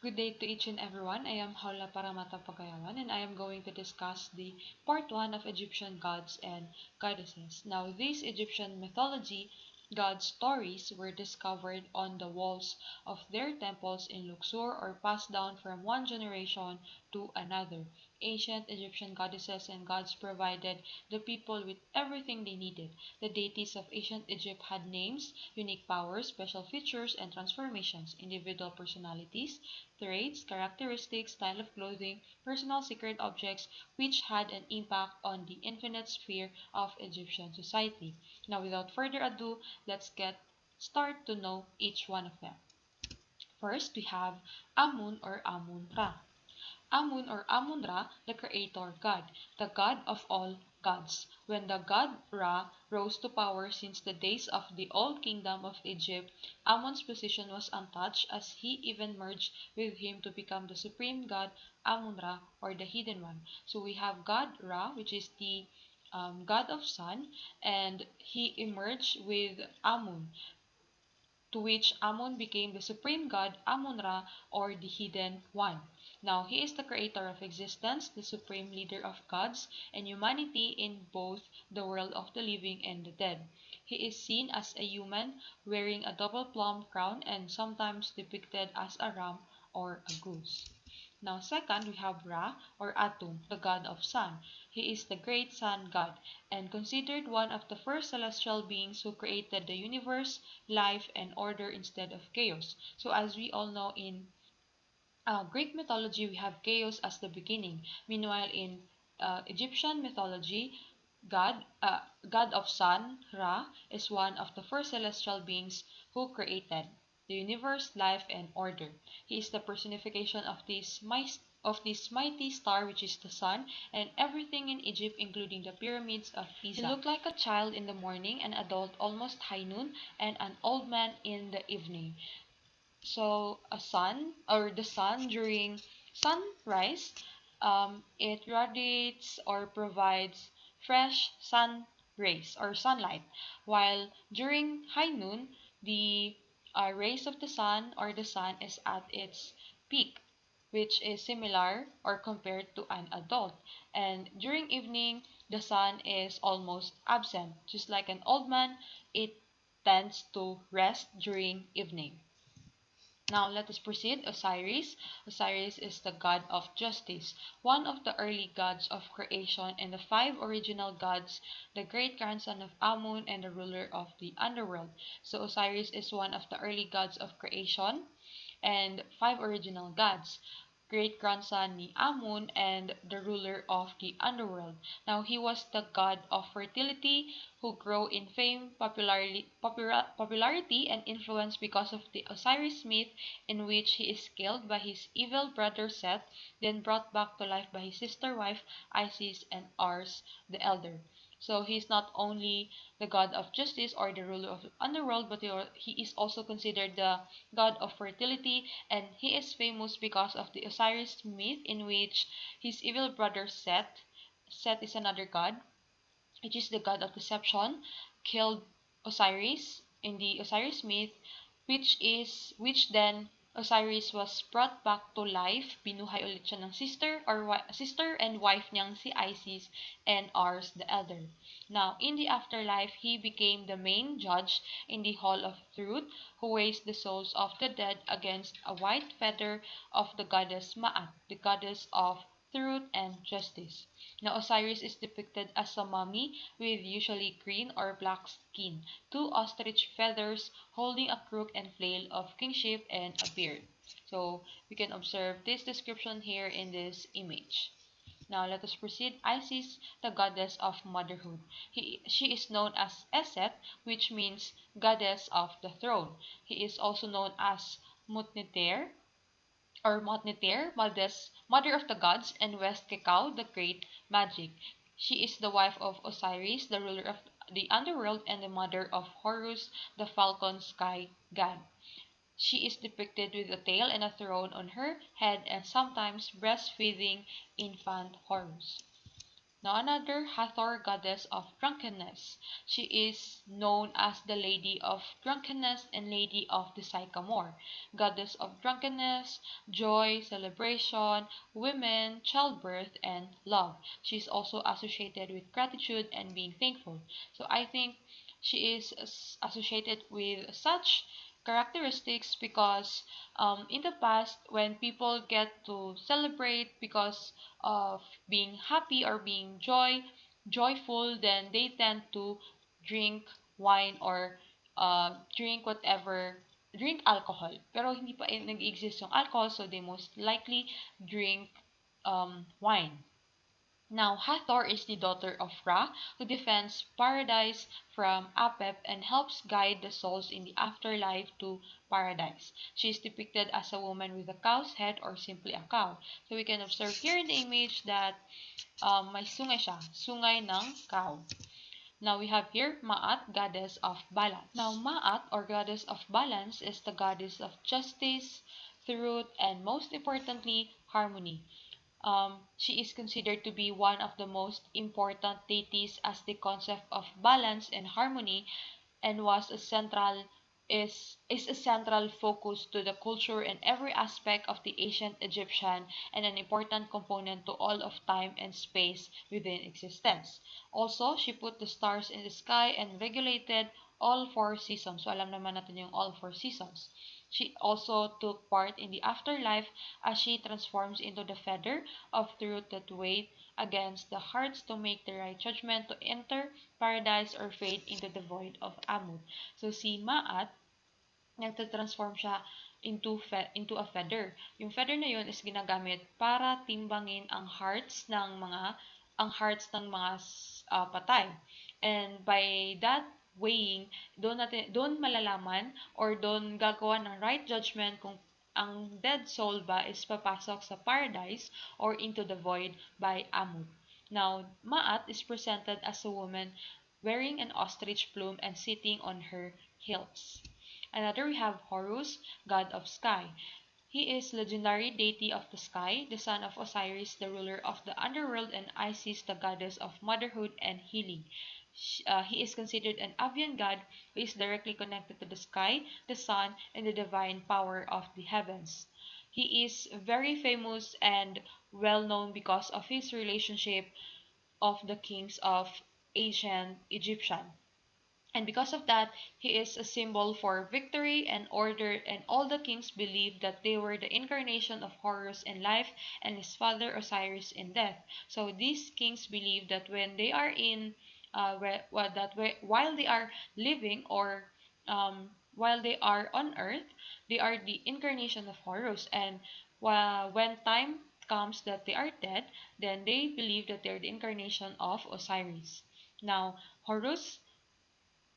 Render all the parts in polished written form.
Good day to each and everyone. I am Haula Paramata Pagayawan and I am going to discuss the part 1 of Egyptian gods and goddesses. Now, these Egyptian mythology god stories were discovered on the walls of their temples in Luxor or passed down from one generation to another. Ancient Egyptian goddesses and gods provided the people with everything they needed. The deities of ancient Egypt had names, unique powers, special features, and transformations, individual personalities, traits, characteristics, style of clothing, personal secret objects, which had an impact on the infinite sphere of Egyptian society. Now, without further ado, let's get start to know each one of them. First, we have Amun or Amun-Ra. Amun or Amun-Ra, the creator god, the god of all gods. When the god Ra rose to power since the days of the old kingdom of Egypt, Amun's position was untouched as he even merged with him to become the supreme god Amun-Ra or the hidden one. So we have god Ra, which is the god of sun, and he emerged with Amun, to which Amun became the supreme god Amun-Ra or the hidden one. Now, he is the creator of existence, the supreme leader of gods and humanity in both the world of the living and the dead. He is seen as a human wearing a double plum crown and sometimes depicted as a ram or a goose. Now, second, we have Ra or Atum, the god of sun. He is the great sun god and considered one of the first celestial beings who created the universe, life, and order instead of chaos. So, as we all know, in Greek mythology, we have chaos as the beginning. Meanwhile, in Egyptian mythology, God of sun, Ra, is one of the first celestial beings who created the universe, life, and order. He is the personification of this mighty star, which is the sun, and everything in Egypt, including the pyramids of Giza. He looked like a child in the morning, an adult almost high noon, and an old man in the evening. So a sun or the sun during sunrise, it radiates or provides fresh sun rays or sunlight, while during high noon, the rays of the sun or the sun is at its peak, which is similar or compared to an adult. And during evening, the sun is almost absent. Just like an old man, it tends to rest during evening. Now let us proceed. Osiris. Osiris is the god of justice, one of the early gods of creation and the five original gods, the great grandson of Amun and the ruler of the underworld. So Osiris is one of the early gods of creation and five original gods, great grandson ni Amun and the ruler of the underworld. Now he was the god of fertility who grew in fame, popularity and influence because of the Osiris myth, in which he is killed by his evil brother Seth, then brought back to life by his sister wife Isis and Ars the elder. So he is not only the god of justice or the ruler of the underworld, but he is also considered the god of fertility, and he is famous because of the Osiris myth, in which his evil brother Seth is another god, which is the god of deception, killed Osiris in the Osiris myth, which then Osiris was brought back to life, binuhay ulit siya ng sister and wife niyang si Isis and Ars the elder. Now, in the afterlife, he became the main judge in the Hall of Truth, who weighs the souls of the dead against a white feather of the goddess Ma'at, the goddess of truth and justice. Now, Osiris is depicted as a mummy with usually green or black skin, two ostrich feathers, holding a crook and flail of kingship and a beard. So, we can observe this description here in this image. Now, let us proceed. Isis, the goddess of motherhood. She is known as Eset, which means goddess of the throne. He is also known as Mutniter, or Motniter, mother of the gods, and West Kekau, the great magic. She is the wife of Osiris, the ruler of the underworld, and the mother of Horus, the falcon sky god. She is depicted with a tail and a throne on her head and sometimes breastfeeding infant Horus. Now another Hathor, goddess of drunkenness. She is known as the Lady of Drunkenness and Lady of the Sycamore. Goddess of drunkenness, joy, celebration, women, childbirth, and love. She is also associated with gratitude and being thankful. So I think she is associated with such characteristics because in the past, when people get to celebrate because of being happy or being joyful, then they tend to drink wine or drink alcohol. Pero hindi pa nag-exist yung alcohol, so they most likely drink wine. Now, Hathor is the daughter of Ra, who defends paradise from Apep and helps guide the souls in the afterlife to paradise. She is depicted as a woman with a cow's head or simply a cow. So we can observe here in the image that may sungay siya, sungay ng cow. Now we have here Ma'at, goddess of balance. Now Ma'at, or goddess of balance, is the goddess of justice, truth, and most importantly, harmony. She is considered to be one of the most important deities as the concept of balance and harmony and was a central is a central focus to the culture and every aspect of the ancient Egyptian and an important component to all of time and space within existence. Also, she put the stars in the sky and regulated all four seasons. So alam naman natin yung all four seasons. She also took part in the afterlife as she transforms into the feather of truth that weighed against the hearts to make the right judgment to enter paradise or fade into the void of Amud. So si Ma'at, nagtatransform siya into a feather. Yung feather na yun is ginagamit para timbangin ang hearts ng mga patay. And by that weighing, doon malalaman or doon gagawa ng right judgment kung ang dead soul ba is papasok sa paradise or into the void by Amud. Now, Ma'at is presented as a woman wearing an ostrich plume and sitting on her heels. Another we have Horus, god of sky. He is legendary deity of the sky, the son of Osiris, the ruler of the underworld, and Isis, the goddess of motherhood and healing. He is considered an avian god who is directly connected to the sky, the sun, and the divine power of the heavens. He is very famous and well known because of his relationship of the kings of ancient Egyptian. And because of that, he is a symbol for victory and order, and all the kings believed that they were the incarnation of Horus in life and his father Osiris in death. So these kings believe that when they are while they are living or while they are on earth, they are the incarnation of Horus, and when time comes that they are dead, then they believe that they are the incarnation of Osiris. Now, Horus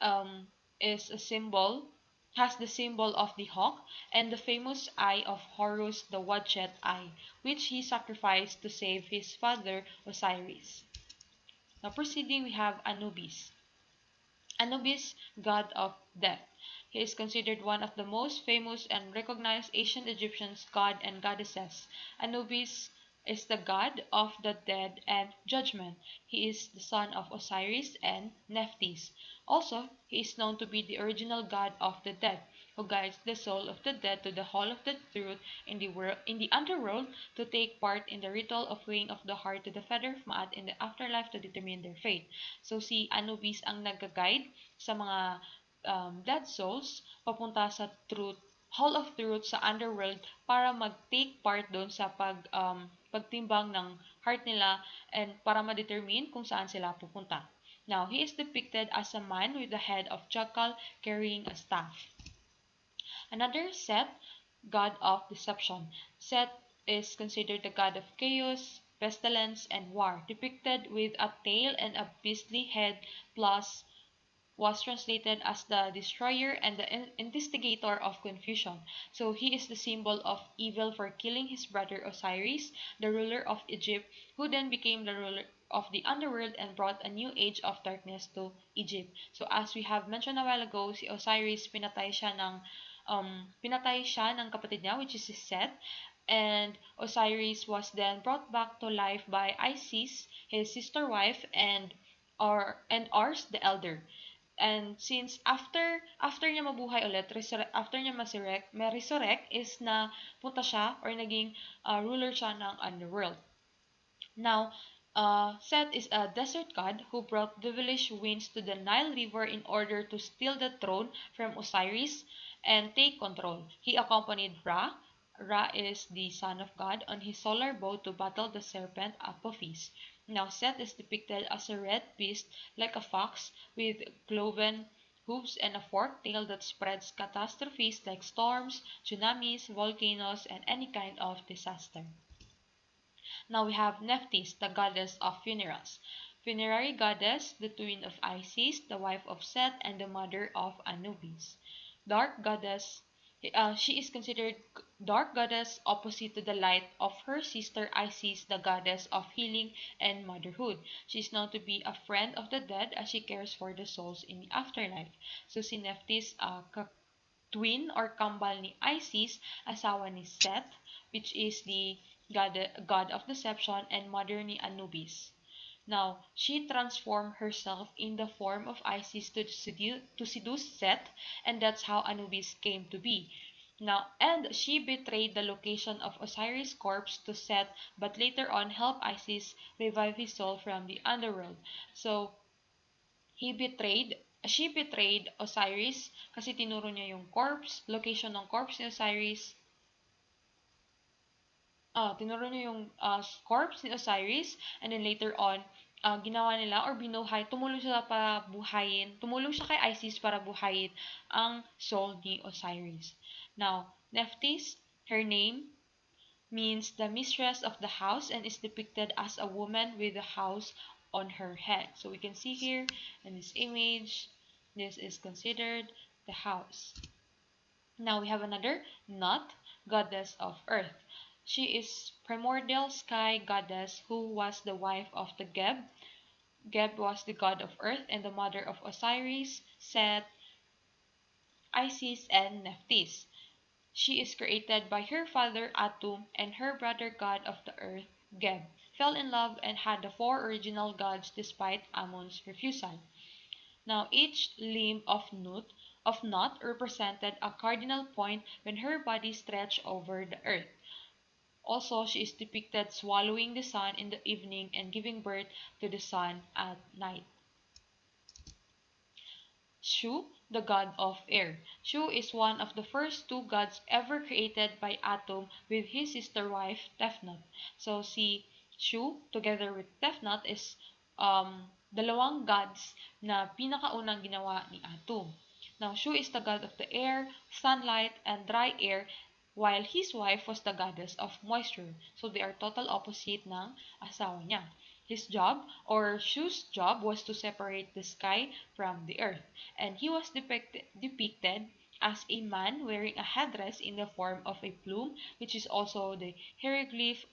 um, is a symbol, has the symbol of the hawk and the famous eye of Horus, the Wadjet eye, which he sacrificed to save his father Osiris. Now proceeding, we have Anubis. Anubis, god of death. He is considered one of the most famous and recognized ancient Egyptian god and goddesses. Anubis is the god of the dead and judgment. He is the son of Osiris and Nephthys. Also, he is known to be the original god of the dead, who guides the soul of the dead to the hall of the truth in the underworld to take part in the ritual of weighing of the heart to the feather of Ma'at in the afterlife to determine their fate. So si Anubis ang nag-guide sa mga dead souls papunta sa truth, hall of truth sa underworld para mag-take part doon sa pagtimbang ng heart nila and para ma-determine kung saan sila pupunta. Now, he is depicted as a man with the head of jackal carrying a staff. Another Set, god of deception. Set is considered the god of chaos, pestilence, and war, depicted with a tail and a beastly head, plus was translated as the destroyer and the instigator of confusion. So he is the symbol of evil for killing his brother Osiris, the ruler of Egypt, who then became the ruler of the underworld and brought a new age of darkness to Egypt. So as we have mentioned a while ago, si Osiris pinatay siya ng pinatay siya ng kapatid niya, which is si Seth, and Osiris was then brought back to life by Isis, his sister wife, and Ars the elder. And since after niya mabuhay ulit, after niya ma-resurrect is na punta siya or naging ruler siya ng underworld. Now, Set is a desert god who brought devilish winds to the Nile River in order to steal the throne from Osiris and take control. He accompanied Ra. Ra is the son of God on his solar bow to battle the serpent Apophis. Now, Set is depicted as a red beast like a fox with cloven hooves and a forked tail that spreads catastrophes like storms, tsunamis, volcanoes, and any kind of disaster. Now we have Nephthys, the goddess of funerals. Funerary goddess, the twin of Isis, the wife of Set, and the mother of Anubis. Dark goddess, she is considered dark goddess opposite to the light of her sister Isis, the goddess of healing and motherhood. She is known to be a friend of the dead as she cares for the souls in the afterlife. So si Nephthys, twin or kambal ni Isis, asawa ni Seth, which is the god of deception and mother ni Anubis. Now, she transformed herself in the form of Isis to seduce Seth, and that's how Anubis came to be. Now, and she betrayed the location of Osiris' corpse to Seth, but later on helped Isis revive his soul from the underworld. So, he betrayed she betrayed Osiris kasi tinuro niya yung location ng corpse ni Osiris. Tinuro niya yung corpse ni Osiris, and then later on, ginawa nila or binuhay, tumulong siya kay Isis para buhayin ang soul ni Osiris. Now, Nephthys, her name means the mistress of the house and is depicted as a woman with a house on her head. So we can see here in this image, this is considered the house. Now we have another Nut, goddess of earth. She is primordial sky goddess who was the wife of the Geb. Geb was the god of earth and the mother of Osiris, Set, Isis, and Nephthys. She is created by her father Atum, and her brother god of the earth, Geb, fell in love and had the four original gods despite Amun's refusal. Now each limb of Nut represented a cardinal point when her body stretched over the earth. Also, she is depicted swallowing the sun in the evening and giving birth to the sun at night. Shu, the god of air. Shu is one of the first two gods ever created by Atum with his sister wife Tefnut. So si Shu together with Tefnut is dalawang gods na pinakaunang ginawa ni Atum. Now, Shu is the god of the air, sunlight, and dry air, while his wife was the goddess of moisture. So they are total opposite ng asawa niya. His job, or Shu's job, was to separate the sky from the earth. And he was depicted as a man wearing a headdress in the form of a plume, which is also the hieroglyph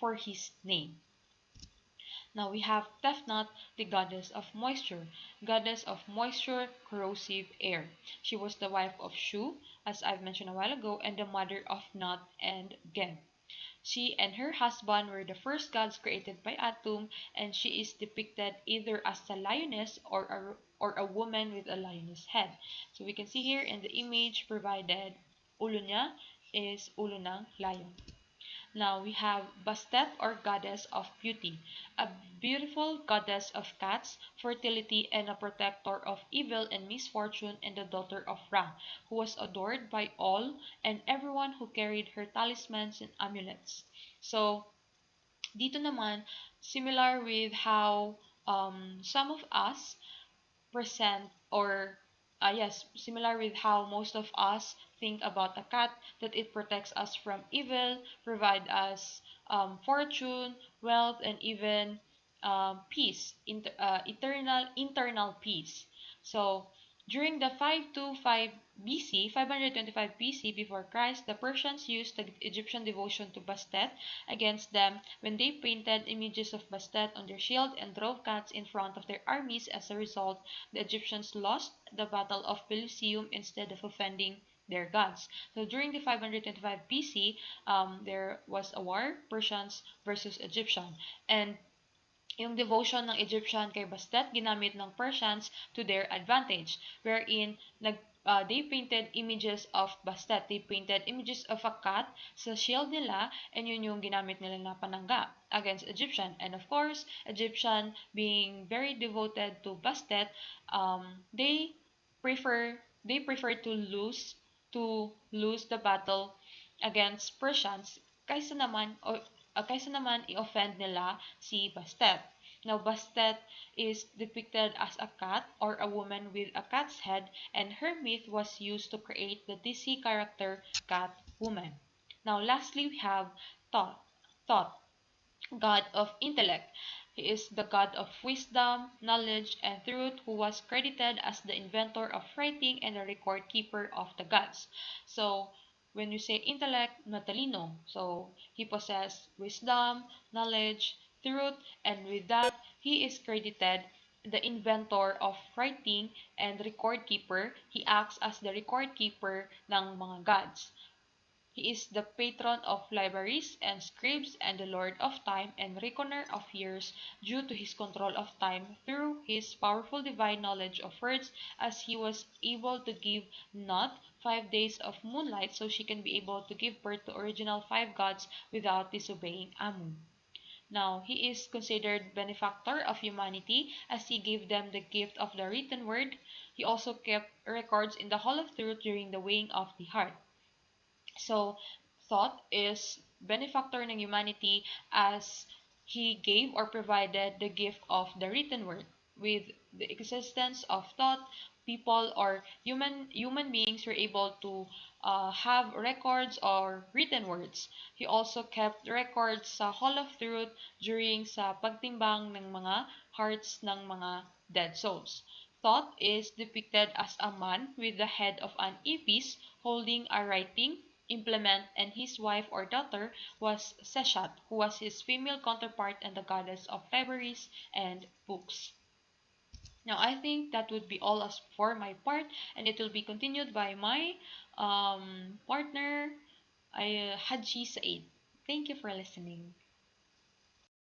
for his name. Now we have Tefnut, the goddess of moisture, corrosive air. She was the wife of Shu, as I've mentioned a while ago, and the mother of Nut and Geb. She and her husband were the first gods created by Atum, and she is depicted either as a lioness or a woman with a lioness head. So we can see here in the image provided, ulo niya is ulo ng lion. Now we have Bastet, or goddess of beauty, a beautiful goddess of cats, fertility, and a protector of evil and misfortune, and the daughter of Ra, who was adored by all and everyone who carried her talismans and amulets. So, dito naman, similar with how some of us present or yes, similar with how most of us think about a cat, that it protects us from evil, provide us fortune, wealth, and even peace, eternal internal peace. So during the 525 BC, 525 BC before Christ, the Persians used the Egyptian devotion to Bastet against them when they painted images of Bastet on their shield and drove cats in front of their armies. As a result, the Egyptians lost the Battle of Pelusium instead of offending their gods. So during the 525 BC, there was a war, Persians versus Egyptian. And yung devotion ng Egyptian kay Bastet ginamit ng Persians to their advantage, wherein they painted images of Bastet. They painted images of a cat sa shield nila, and yun yung ginamit nila na panangga against Egyptian. And of course, Egyptian being very devoted to Bastet, they prefer to lose the battle against Persians kaysa naman i-offend nila si Bastet. Now, Bastet is depicted as a cat or a woman with a cat's head, and her myth was used to create the DC character Cat Woman. Now, lastly, we have Thoth. Thoth, god of intellect. He is the god of wisdom, knowledge, and truth, who was credited as the inventor of writing and the record keeper of the gods. So, when you say intellect, matalino. So, he possessed wisdom, knowledge, truth, and with that, he is credited the inventor of writing and record keeper. He acts as the record keeper ng mga gods. He is the patron of libraries and scribes and the lord of time and reckoner of years, due to his control of time through his powerful divine knowledge of words, as he was able to give Nut 5 days of moonlight so she can be able to give birth to original five gods without disobeying Amun. Now, he is considered benefactor of humanity as he gave them the gift of the written word. He also kept records in the Hall of Truth during the weighing of the heart. So, Thoth is benefactor ng humanity as he gave or provided the gift of the written word. With the existence of Thoth, people or human beings were able to have records or written words. He also kept records sa Hall of Truth during sa pagtimbang ng mga hearts ng mga dead souls. Thoth is depicted as a man with the head of an Apis holding a writing implement, and his wife or daughter was Seshat, who was his female counterpart and the goddess of libraries and books. Now, I think that would be all as for my part, and it will be continued by my partner, Haji Said. Thank you for listening.